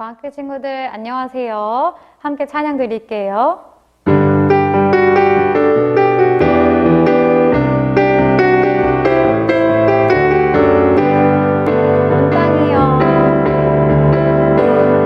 과학교 친구들 안녕하세요. 함께 찬양 드릴게요. 온 땅이여 주님을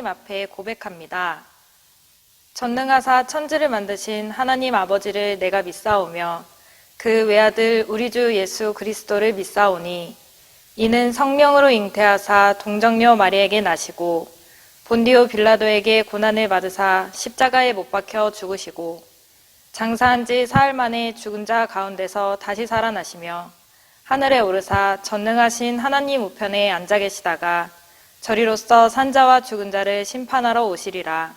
하나님 앞에 고백합니다. 전능하사 천지를 만드신 하나님 아버지를 내가 믿사오며 그 외아들 우리 주 예수 그리스도를 믿사오니 이는 성령으로 잉태하사 동정녀 마리에게 나시고 본디오 빌라도에게 고난을 받으사 십자가에 못 박혀 죽으시고 장사한 지 사흘 만에 죽은 자 가운데서 다시 살아나시며 하늘에 오르사 전능하신 하나님 우편에 앉아 계시다가 저리로서 산자와 죽은 자를 심판하러 오시리라.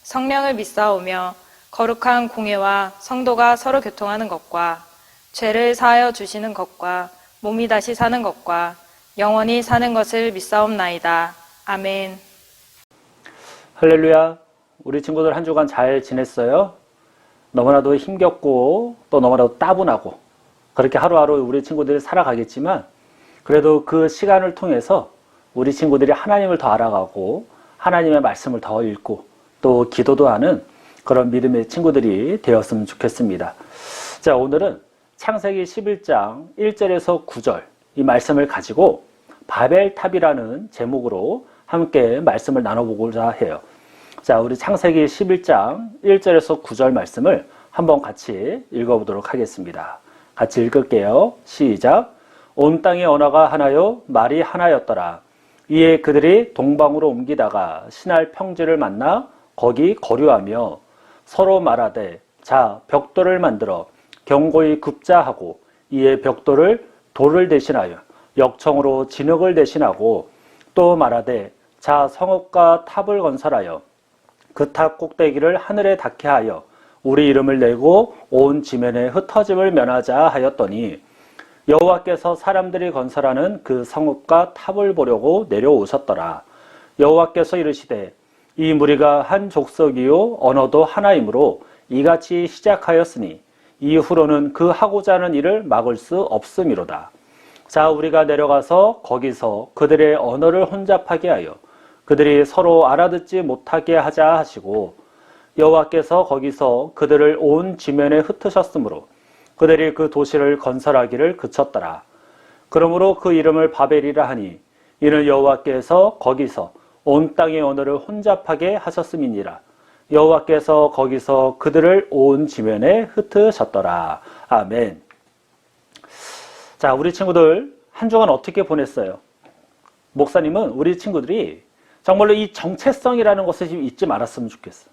성령을 믿사오며 거룩한 공회와 성도가 서로 교통하는 것과 죄를 사하여 주시는 것과 몸이 다시 사는 것과 영원히 사는 것을 믿사옵나이다. 아멘. 할렐루야. 우리 친구들 한 주간 잘 지냈어요? 너무나도 힘겹고 또 너무나도 따분하고 그렇게 하루하루 우리 친구들이 살아가겠지만 그래도 그 시간을 통해서 우리 친구들이 하나님을 더 알아가고 하나님의 말씀을 더 읽고 또 기도도 하는 그런 믿음의 친구들이 되었으면 좋겠습니다. 자, 오늘은 창세기 11장 1절에서 9절 이 말씀을 가지고 바벨탑이라는 제목으로 함께 말씀을 나눠보고자 해요. 자, 우리 창세기 11장 1절에서 9절 말씀을 한번 같이 읽어보도록 하겠습니다. 같이 읽을게요. 시작. 온 땅의 언어가 하나요 말이 하나였더라. 이에 그들이 동방으로 옮기다가 신할 평지를 만나 거기 거류하며 서로 말하되 자 벽돌을 만들어 견고히 굽자 하고 이에 벽돌을 돌을 대신하여 역청으로 진흙을 대신하고 또 말하되 자 성읍과 탑을 건설하여 그 탑 꼭대기를 하늘에 닿게 하여 우리 이름을 내고 온 지면에 흩어짐을 면하자 하였더니 여호와께서 사람들이 건설하는 그 성읍과 탑을 보려고 내려오셨더라. 여호와께서 이르시되 이 무리가 한 족속이요 언어도 하나이므로 이같이 시작하였으니 이후로는 그 하고자 하는 일을 막을 수 없음이로다. 자 우리가 내려가서 거기서 그들의 언어를 혼잡하게 하여 그들이 서로 알아듣지 못하게 하자 하시고 여호와께서 거기서 그들을 온 지면에 흩으셨으므로 그들이 그 도시를 건설하기를 그쳤더라. 그러므로 그 이름을 바벨이라 하니 이는 여호와께서 거기서 온 땅의 언어를 혼잡하게 하셨음이니라. 여호와께서 거기서 그들을 온 지면에 흩으셨더라. 아멘. 자, 우리 친구들 한 주간 어떻게 보냈어요? 목사님은 우리 친구들이 정말로 이 정체성이라는 것을 좀 잊지 말았으면 좋겠어.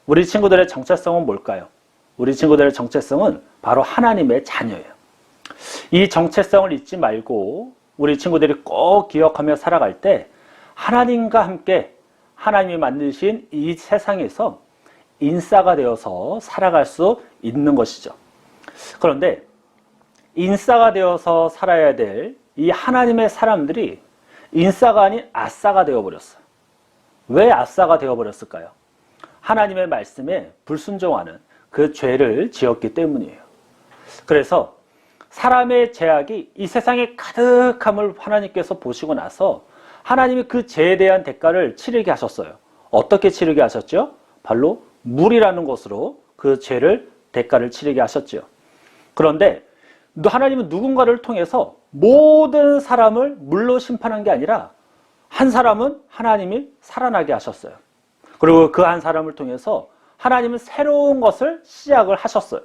우리 친구들의 정체성은 뭘까요? 우리 친구들의 정체성은 바로 하나님의 자녀예요. 이 정체성을 잊지 말고 우리 친구들이 꼭 기억하며 살아갈 때 하나님과 함께 하나님이 만드신 이 세상에서 인싸가 되어서 살아갈 수 있는 것이죠. 그런데 인싸가 되어서 살아야 될 이 하나님의 사람들이 인싸가 아닌 아싸가 되어버렸어요. 왜 아싸가 되어버렸을까요? 하나님의 말씀에 불순종하는 그 죄를 지었기 때문이에요. 그래서 사람의 죄악이 이 세상에 가득함을 하나님께서 보시고 나서 하나님이 그 죄에 대한 대가를 치르게 하셨어요. 어떻게 치르게 하셨죠? 바로 물이라는 것으로 그 죄를 대가를 치르게 하셨죠. 그런데 하나님은 누군가를 통해서 모든 사람을 물로 심판한 게 아니라 한 사람은 하나님이 살아나게 하셨어요. 그리고 그 한 사람을 통해서 하나님은 새로운 것을 시작을 하셨어요.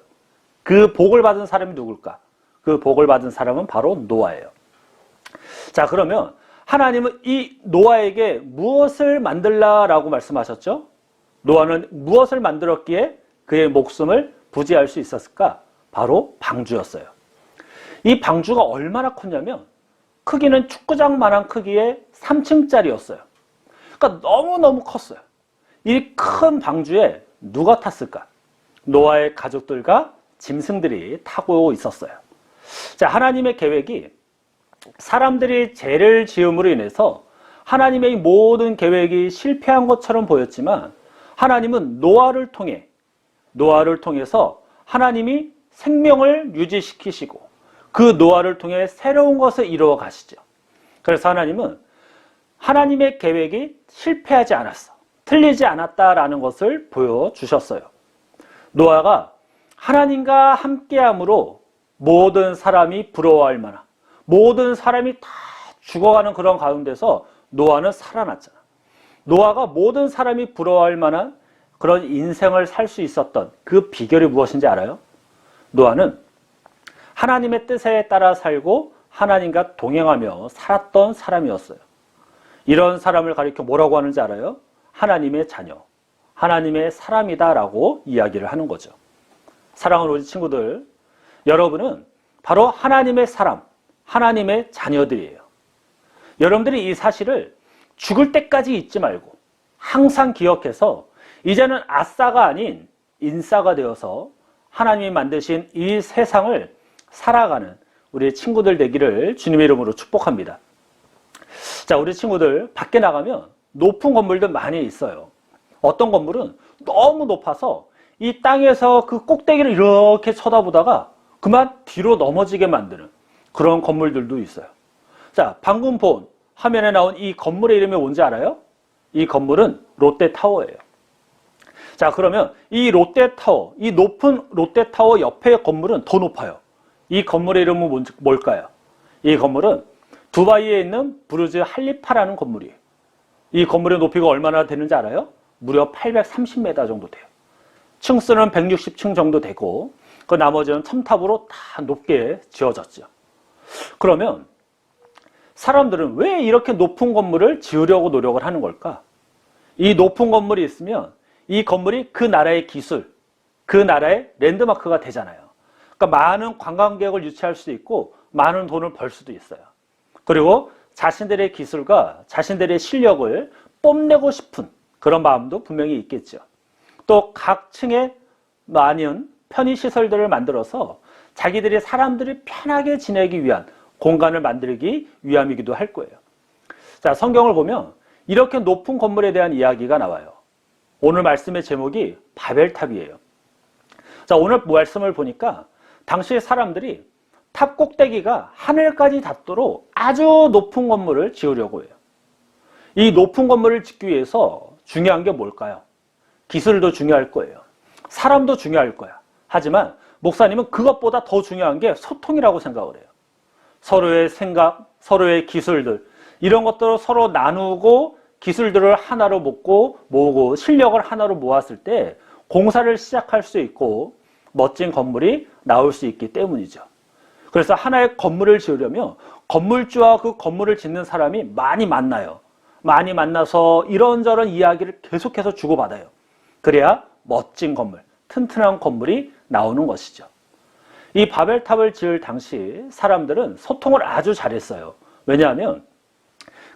그 복을 받은 사람이 누굴까? 그 복을 받은 사람은 바로 노아예요. 자, 그러면 하나님은 이 노아에게 무엇을 만들라라고 말씀하셨죠? 노아는 무엇을 만들었기에 그의 목숨을 부지할 수 있었을까? 바로 방주였어요. 이 방주가 얼마나 컸냐면 크기는 축구장만한 크기의 3층짜리였어요. 그러니까 너무너무 컸어요. 이 큰 방주에 누가 탔을까? 노아의 가족들과 짐승들이 타고 있었어요. 자, 하나님의 계획이 사람들이 죄를 지음으로 인해서 하나님의 모든 계획이 실패한 것처럼 보였지만 하나님은 노아를 통해서 하나님이 생명을 유지시키시고 그 노아를 통해 새로운 것을 이루어 가시죠. 그래서 하나님은 하나님의 계획이 실패하지 않았어. 틀리지 않았다라는 것을 보여주셨어요. 노아가 하나님과 함께함으로 모든 사람이 부러워할 만한 모든 사람이 다 죽어가는 그런 가운데서 노아는 살아났잖아. 노아가 모든 사람이 부러워할 만한 그런 인생을 살 수 있었던 그 비결이 무엇인지 알아요? 노아는 하나님의 뜻에 따라 살고 하나님과 동행하며 살았던 사람이었어요. 이런 사람을 가리켜 뭐라고 하는지 알아요? 하나님의 자녀, 하나님의 사람이다라고 이야기를 하는 거죠. 사랑하는 우리 친구들, 여러분은 바로 하나님의 사람, 하나님의 자녀들이에요. 여러분들이 이 사실을 죽을 때까지 잊지 말고 항상 기억해서 이제는 아싸가 아닌 인싸가 되어서 하나님이 만드신 이 세상을 살아가는 우리 친구들 되기를 주님의 이름으로 축복합니다. 자, 우리 친구들 밖에 나가면 높은 건물들 많이 있어요. 어떤 건물은 너무 높아서 이 땅에서 그 꼭대기를 이렇게 쳐다보다가 그만 뒤로 넘어지게 만드는 그런 건물들도 있어요. 자, 방금 본 화면에 나온 이 건물의 이름이 뭔지 알아요? 이 건물은 롯데타워예요. 자, 그러면 이 롯데타워, 이 높은 롯데타워 옆에 건물은 더 높아요. 이 건물의 이름은 뭘까요? 이 건물은 두바이에 있는 부르즈 할리파라는 건물이에요. 이 건물의 높이가 얼마나 되는지 알아요? 무려 830m 정도 돼요. 층수는 160층 정도 되고 그 나머지는 첨탑으로 다 높게 지어졌죠. 그러면 사람들은 왜 이렇게 높은 건물을 지으려고 노력을 하는 걸까? 이 높은 건물이 있으면 이 건물이 그 나라의 기술, 그 나라의 랜드마크가 되잖아요. 그러니까 많은 관광객을 유치할 수도 있고 많은 돈을 벌 수도 있어요. 그리고 자신들의 기술과 자신들의 실력을 뽐내고 싶은 그런 마음도 분명히 있겠죠. 또 각 층에 많은 편의시설들을 만들어서 자기들이 사람들이 편하게 지내기 위한 공간을 만들기 위함이기도 할 거예요. 자, 성경을 보면 이렇게 높은 건물에 대한 이야기가 나와요. 오늘 말씀의 제목이 바벨탑이에요. 자, 오늘 말씀을 보니까 당시 사람들이 탑 꼭대기가 하늘까지 닿도록 아주 높은 건물을 지으려고 해요. 이 높은 건물을 짓기 위해서 중요한 게 뭘까요? 기술도 중요할 거예요. 사람도 중요할 거야. 하지만 목사님은 그것보다 더 중요한 게 소통이라고 생각을 해요. 서로의 생각, 서로의 기술들, 이런 것들을 서로 나누고 기술들을 하나로 모으고 실력을 하나로 모았을 때 공사를 시작할 수 있고 멋진 건물이 나올 수 있기 때문이죠. 그래서 하나의 건물을 지으려면 건물주와 그 건물을 짓는 사람이 많이 만나요. 많이 만나서 이런저런 이야기를 계속해서 주고받아요. 그래야 멋진 건물, 튼튼한 건물이 나오는 것이죠. 이 바벨탑을 지을 당시 사람들은 소통을 아주 잘했어요. 왜냐하면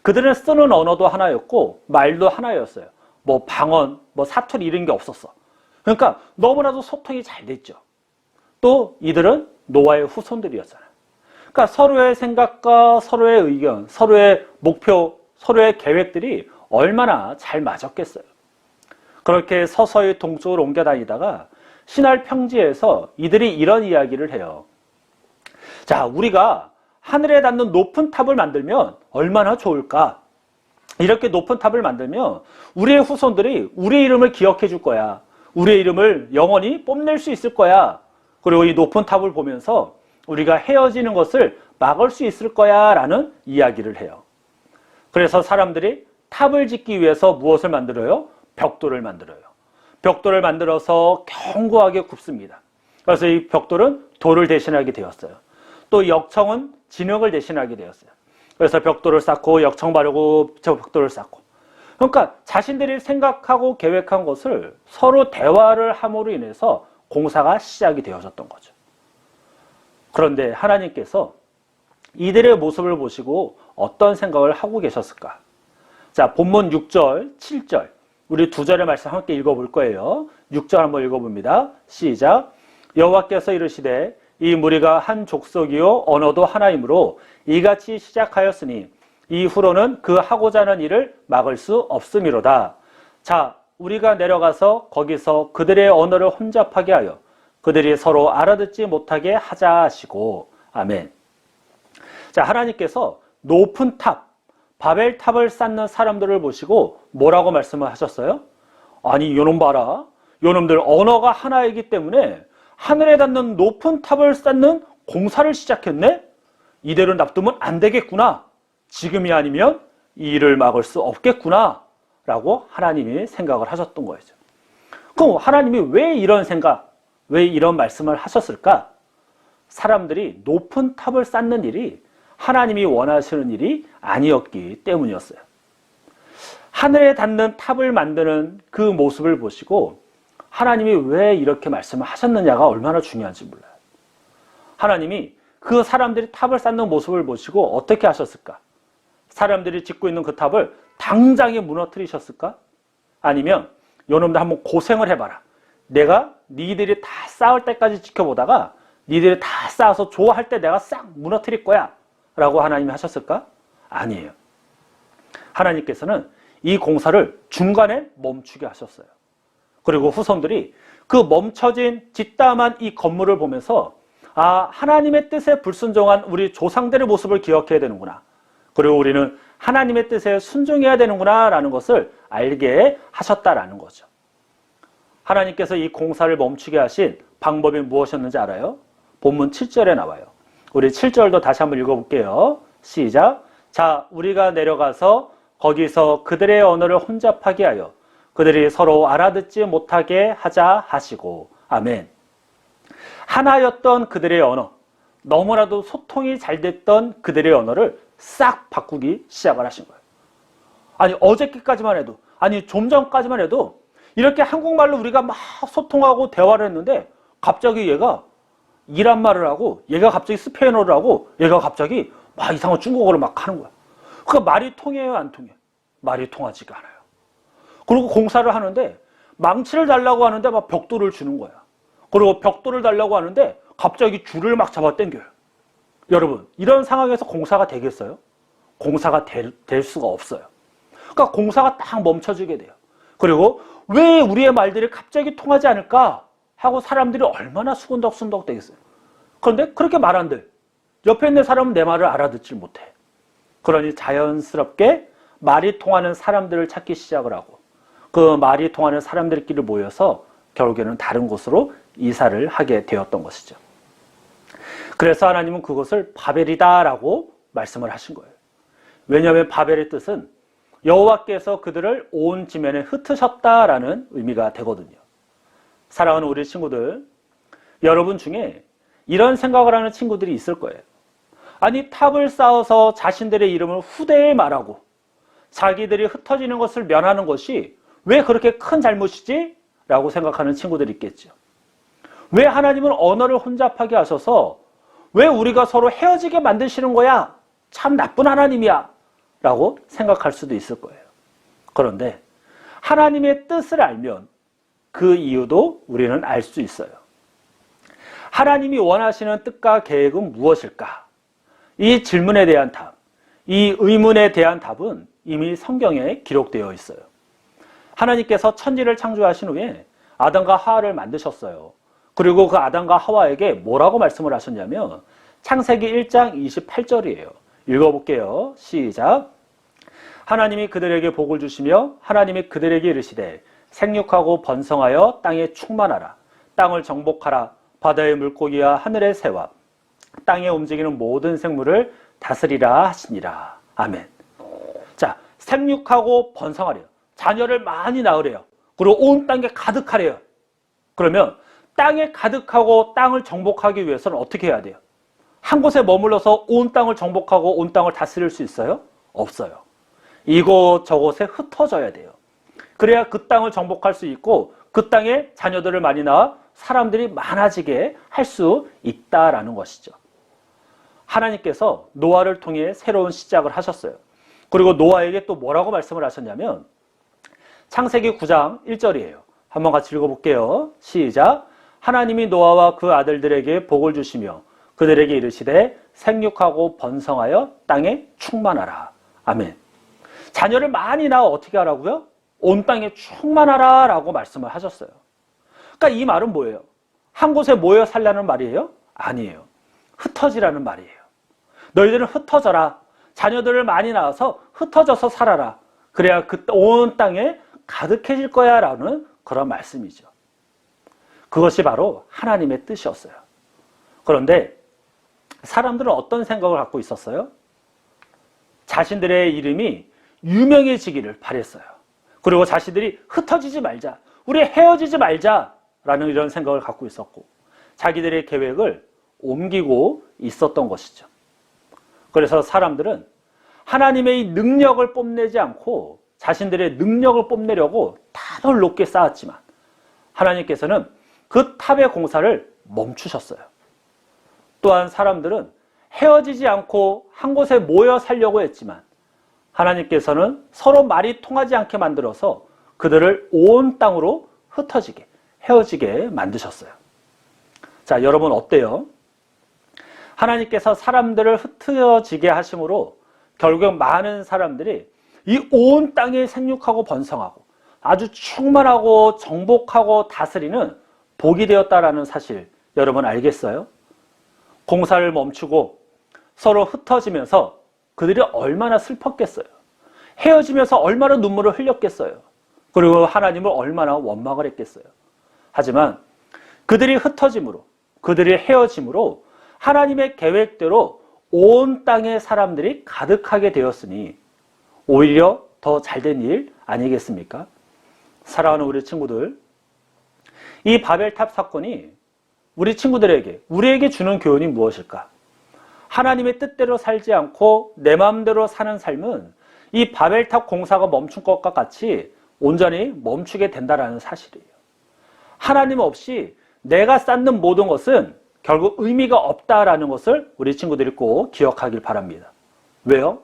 그들은 쓰는 언어도 하나였고 말도 하나였어요. 뭐 방언, 뭐 사투리 이런 게 없었어. 그러니까 너무나도 소통이 잘 됐죠. 또 이들은 노아의 후손들이었잖아요. 그러니까 서로의 생각과 서로의 의견, 서로의 목표, 서로의 계획들이 얼마나 잘 맞았겠어요. 그렇게 서서히 동쪽으로 옮겨 다니다가 신할 평지에서 이들이 이런 이야기를 해요. 자, 우리가 하늘에 닿는 높은 탑을 만들면 얼마나 좋을까? 이렇게 높은 탑을 만들면 우리의 후손들이 우리의 이름을 기억해 줄 거야. 우리의 이름을 영원히 뽐낼 수 있을 거야. 그리고 이 높은 탑을 보면서 우리가 헤어지는 것을 막을 수 있을 거야 라는 이야기를 해요. 그래서 사람들이 탑을 짓기 위해서 무엇을 만들어요? 벽돌을 만들어요. 벽돌을 만들어서 견고하게 굽습니다. 그래서 이 벽돌은 돌을 대신하게 되었어요. 또 역청은 진흙을 대신하게 되었어요. 그래서 벽돌을 쌓고 역청 바르고 저 벽돌을 쌓고. 그러니까 자신들이 생각하고 계획한 것을 서로 대화를 함으로 인해서 공사가 시작이 되어졌던 거죠. 그런데 하나님께서 이들의 모습을 보시고 어떤 생각을 하고 계셨을까? 자, 본문 6절, 7절 우리 두 절의 말씀 함께 읽어볼 거예요. 6절 한번 읽어봅니다. 시작. 여호와께서 이르시되 이 무리가 한 족속이요 언어도 하나이므로 이같이 시작하였으니 이후로는 그 하고자 하는 일을 막을 수 없음이로다. 자, 우리가 내려가서 거기서 그들의 언어를 혼잡하게 하여 그들이 서로 알아듣지 못하게 하자 하시고. 아멘. 자, 하나님께서 높은 탑, 바벨탑을 쌓는 사람들을 보시고 뭐라고 말씀을 하셨어요? 아니, 요놈 봐라. 요놈들 언어가 하나이기 때문에 하늘에 닿는 높은 탑을 쌓는 공사를 시작했네? 이대로 놔두면 안 되겠구나. 지금이 아니면 이 일을 막을 수 없겠구나. 라고 하나님이 생각을 하셨던 거죠. 그럼 하나님이 왜 이런 생각, 왜 이런 말씀을 하셨을까? 사람들이 높은 탑을 쌓는 일이 하나님이 원하시는 일이 아니었기 때문이었어요. 하늘에 닿는 탑을 만드는 그 모습을 보시고 하나님이 왜 이렇게 말씀을 하셨느냐가 얼마나 중요한지 몰라요. 하나님이 그 사람들이 탑을 쌓는 모습을 보시고 어떻게 하셨을까? 사람들이 짓고 있는 그 탑을 당장에 무너뜨리셨을까? 아니면 요놈들 한번 고생을 해봐라. 내가 니들이 다 쌓을 때까지 지켜보다가 니들이 다 쌓아서 좋아할 때 내가 싹 무너뜨릴 거야 라고 하나님이 하셨을까? 아니에요. 하나님께서는 이 공사를 중간에 멈추게 하셨어요. 그리고 후손들이 그 멈춰진 뒷담한 이 건물을 보면서 아, 하나님의 뜻에 불순종한 우리 조상들의 모습을 기억해야 되는구나. 그리고 우리는 하나님의 뜻에 순종해야 되는구나 라는 것을 알게 하셨다라는 거죠. 하나님께서 이 공사를 멈추게 하신 방법이 무엇이었는지 알아요? 본문 7절에 나와요. 우리 7절도 다시 한번 읽어볼게요. 시작. 자, 우리가 내려가서 거기서 그들의 언어를 혼잡하게 하여 그들이 서로 알아듣지 못하게 하자 하시고. 아멘. 하나였던 그들의 언어, 너무나도 소통이 잘 됐던 그들의 언어를 싹 바꾸기 시작을 하신 거예요. 아니 어저께까지만 해도, 아니 좀 전까지만 해도 이렇게 한국말로 우리가 막 소통하고 대화를 했는데 갑자기 얘가 이란 말을 하고 얘가 갑자기 스페인어를 하고 얘가 갑자기 막 이상한 중국어를 막 하는 거야. 그러니까 말이 통해요, 안 통해요? 말이 통하지가 않아요. 그리고 공사를 하는데 망치를 달라고 하는데 막 벽돌을 주는 거야. 그리고 벽돌을 달라고 하는데 갑자기 줄을 막 잡아 당겨요. 여러분, 이런 상황에서 공사가 되겠어요? 공사가 될 수가 없어요. 그러니까 공사가 딱 멈춰지게 돼요. 그리고 왜 우리의 말들이 갑자기 통하지 않을까 하고 사람들이 얼마나 수근덕수근덕 되겠어요. 그런데 그렇게 말한들 옆에 있는 사람은 내 말을 알아듣질 못해. 그러니 자연스럽게 말이 통하는 사람들을 찾기 시작을 하고 그 말이 통하는 사람들끼리 모여서 결국에는 다른 곳으로 이사를 하게 되었던 것이죠. 그래서 하나님은 그것을 바벨이다라고 말씀을 하신 거예요. 왜냐하면 바벨의 뜻은 여호와께서 그들을 온 지면에 흩으셨다라는 의미가 되거든요. 사랑하는 우리 친구들, 여러분 중에 이런 생각을 하는 친구들이 있을 거예요. 아니 탑을 쌓아서 자신들의 이름을 후대에 말하고 자기들이 흩어지는 것을 면하는 것이 왜 그렇게 큰 잘못이지? 라고 생각하는 친구들이 있겠죠. 왜 하나님은 언어를 혼잡하게 하셔서 왜 우리가 서로 헤어지게 만드시는 거야? 참 나쁜 하나님이야 라고 생각할 수도 있을 거예요. 그런데 하나님의 뜻을 알면 그 이유도 우리는 알 수 있어요. 하나님이 원하시는 뜻과 계획은 무엇일까? 이 질문에 대한 답, 이 의문에 대한 답은 이미 성경에 기록되어 있어요. 하나님께서 천지를 창조하신 후에 아담과 하와를 만드셨어요. 그리고 그 아담과 하와에게 뭐라고 말씀을 하셨냐면 창세기 1장 28절이에요. 읽어볼게요. 시작. 하나님이 그들에게 복을 주시며 하나님이 그들에게 이르시되 생육하고 번성하여 땅에 충만하라. 땅을 정복하라. 바다의 물고기와 하늘의 새와 땅에 움직이는 모든 생물을 다스리라 하시니라. 아멘. 자, 생육하고 번성하래요. 자녀를 많이 낳으래요. 그리고 온 땅에 가득하래요. 그러면 땅에 가득하고 땅을 정복하기 위해서는 어떻게 해야 돼요? 한 곳에 머물러서 온 땅을 정복하고 온 땅을 다스릴 수 있어요? 없어요. 이곳저곳에 흩어져야 돼요. 그래야 그 땅을 정복할 수 있고 그 땅에 자녀들을 많이 낳아 사람들이 많아지게 할 수 있다라는 것이죠. 하나님께서 노아를 통해 새로운 시작을 하셨어요. 그리고 노아에게 또 뭐라고 말씀을 하셨냐면 창세기 9장 1절이에요. 한번 같이 읽어볼게요. 시작. 하나님이 노아와 그 아들들에게 복을 주시며 그들에게 이르시되 생육하고 번성하여 땅에 충만하라. 아멘. 자녀를 많이 낳아 어떻게 하라고요? 온 땅에 충만하라 라고 말씀을 하셨어요. 그러니까 이 말은 뭐예요? 한 곳에 모여 살라는 말이에요? 아니에요. 흩어지라는 말이에요. 너희들은 흩어져라. 자녀들을 많이 낳아서 흩어져서 살아라. 그래야 그 온 땅에 가득해질 거야 라는 그런 말씀이죠. 그것이 바로 하나님의 뜻이었어요. 그런데 사람들은 어떤 생각을 갖고 있었어요? 자신들의 이름이 유명해지기를 바랬어요. 그리고 자신들이 흩어지지 말자, 우리 헤어지지 말자라는 이런 생각을 갖고 있었고 자기들의 계획을 옮기고 있었던 것이죠. 그래서 사람들은 하나님의 이 능력을 뽐내지 않고 자신들의 능력을 뽐내려고 탑을 높게 쌓았지만 하나님께서는 그 탑의 공사를 멈추셨어요. 또한 사람들은 헤어지지 않고 한 곳에 모여 살려고 했지만 하나님께서는 서로 말이 통하지 않게 만들어서 그들을 온 땅으로 흩어지게, 헤어지게 만드셨어요. 자, 여러분 어때요? 하나님께서 사람들을 흩어지게 하심으로 결국 많은 사람들이 이 온 땅에 생육하고 번성하고 아주 충만하고 정복하고 다스리는 복이 되었다라는 사실 여러분 알겠어요? 공사를 멈추고 서로 흩어지면서 그들이 얼마나 슬펐겠어요. 헤어지면서 얼마나 눈물을 흘렸겠어요. 그리고 하나님을 얼마나 원망을 했겠어요. 하지만 그들이 흩어짐으로, 그들이 헤어짐으로 하나님의 계획대로 온 땅의 사람들이 가득하게 되었으니 오히려 더 잘된 일 아니겠습니까? 사랑하는 우리 친구들, 이 바벨탑 사건이 우리 친구들에게, 우리에게 주는 교훈이 무엇일까? 하나님의 뜻대로 살지 않고 내 마음대로 사는 삶은 이 바벨탑 공사가 멈춘 것과 같이 온전히 멈추게 된다는 사실이에요. 하나님 없이 내가 쌓는 모든 것은 결국 의미가 없다라는 것을 우리 친구들이 꼭 기억하길 바랍니다. 왜요?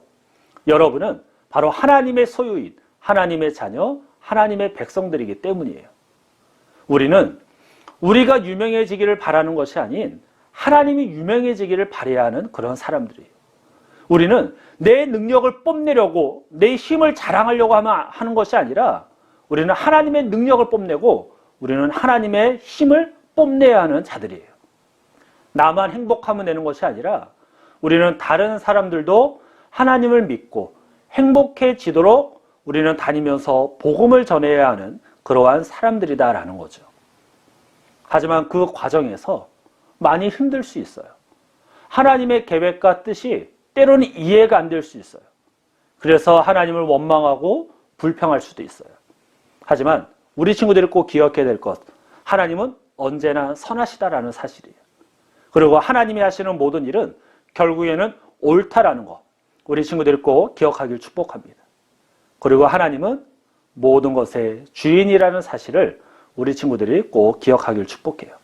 여러분은 바로 하나님의 소유인, 하나님의 자녀, 하나님의 백성들이기 때문이에요. 우리는 우리가 유명해지기를 바라는 것이 아닌 하나님이 유명해지기를 바라야 하는 그런 사람들이에요. 우리는 내 능력을 뽐내려고 내 힘을 자랑하려고 하는 것이 아니라 우리는 하나님의 능력을 뽐내고 우리는 하나님의 힘을 뽐내야 하는 자들이에요. 나만 행복하면 되는 것이 아니라 우리는 다른 사람들도 하나님을 믿고 행복해지도록 우리는 다니면서 복음을 전해야 하는 그러한 사람들이다라는 거죠. 하지만 그 과정에서 많이 힘들 수 있어요. 하나님의 계획과 뜻이 때로는 이해가 안 될 수 있어요. 그래서 하나님을 원망하고 불평할 수도 있어요. 하지만 우리 친구들이 꼭 기억해야 될 것, 하나님은 언제나 선하시다라는 사실이에요. 그리고 하나님이 하시는 모든 일은 결국에는 옳다라는 것, 우리 친구들이 꼭 기억하길 축복합니다. 그리고 하나님은 모든 것의 주인이라는 사실을 우리 친구들이 꼭 기억하길 축복해요.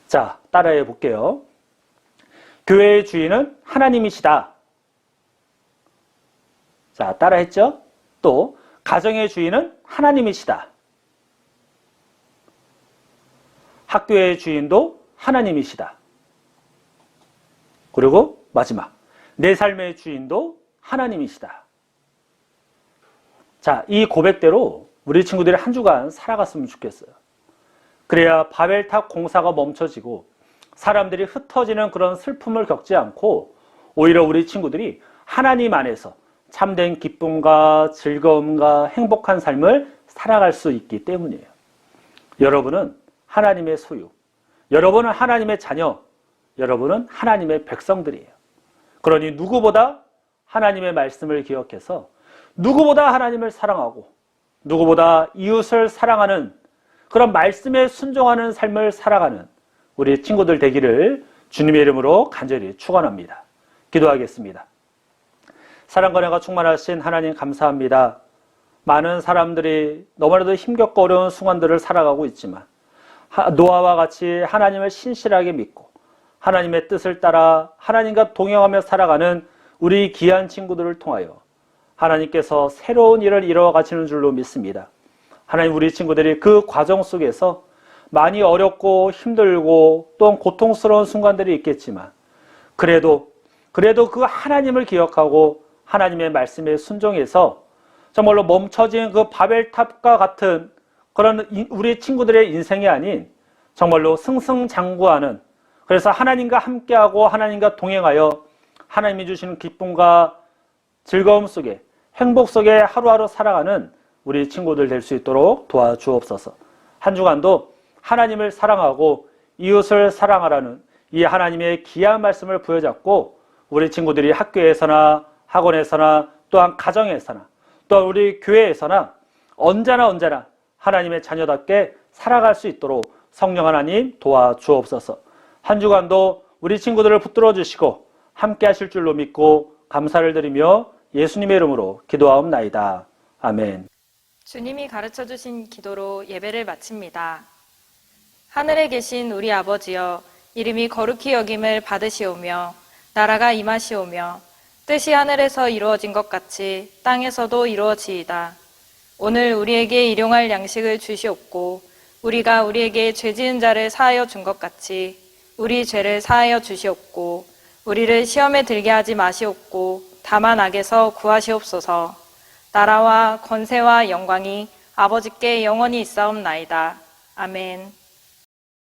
자, 따라해 볼게요. 교회의 주인은 하나님이시다. 자, 따라했죠? 또 가정의 주인은 하나님이시다. 학교의 주인도 하나님이시다. 그리고 마지막, 내 삶의 주인도 하나님이시다. 자, 이 고백대로 우리 친구들이 한 주간 살아갔으면 좋겠어요. 그래야 바벨탑 공사가 멈춰지고 사람들이 흩어지는 그런 슬픔을 겪지 않고 오히려 우리 친구들이 하나님 안에서 참된 기쁨과 즐거움과 행복한 삶을 살아갈 수 있기 때문이에요. 여러분은 하나님의 소유, 여러분은 하나님의 자녀, 여러분은 하나님의 백성들이에요. 그러니 누구보다 하나님의 말씀을 기억해서 누구보다 하나님을 사랑하고 누구보다 이웃을 사랑하는 그런 말씀에 순종하는 삶을 살아가는 우리 친구들 되기를 주님의 이름으로 간절히 축원합니다. 기도하겠습니다. 사랑과 은혜가 충만하신 하나님 감사합니다. 많은 사람들이 너무나도 힘겹고 어려운 순간들을 살아가고 있지만 노아와 같이 하나님을 신실하게 믿고 하나님의 뜻을 따라 하나님과 동행하며 살아가는 우리 귀한 친구들을 통하여 하나님께서 새로운 일을 이루어 가시는 줄로 믿습니다. 하나님, 우리 친구들이 그 과정 속에서 많이 어렵고 힘들고 또한 고통스러운 순간들이 있겠지만 그래도 그 하나님을 기억하고 하나님의 말씀에 순종해서 정말로 멈춰진 그 바벨탑과 같은 그런 우리 친구들의 인생이 아닌 정말로 승승장구하는, 그래서 하나님과 함께하고 하나님과 동행하여 하나님이 주시는 기쁨과 즐거움 속에 행복 속에 하루하루 살아가는 우리 친구들 될 수 있도록 도와주옵소서. 한 주간도 하나님을 사랑하고 이웃을 사랑하라는 이 하나님의 귀한 말씀을 부여잡고 우리 친구들이 학교에서나 학원에서나 또한 가정에서나 또한 우리 교회에서나 언제나 하나님의 자녀답게 살아갈 수 있도록 성령 하나님 도와주옵소서. 한 주간도 우리 친구들을 붙들어 주시고 함께 하실 줄로 믿고 감사를 드리며 예수님의 이름으로 기도하옵나이다. 아멘. 주님이 가르쳐 주신 기도로 예배를 마칩니다. 하늘에 계신 우리 아버지여, 이름이 거룩히 여김을 받으시오며 나라가 임하시오며 뜻이 하늘에서 이루어진 것 같이 땅에서도 이루어지이다. 오늘 우리에게 일용할 양식을 주시옵고 우리가 우리에게 죄 지은 자를 사하여 준 것 같이 우리 죄를 사하여 주시옵고 우리를 시험에 들게 하지 마시옵고 다만 악에서 구하시옵소서. 나라와 권세와 영광이 아버지께 영원히 있사옵나이다. 아멘.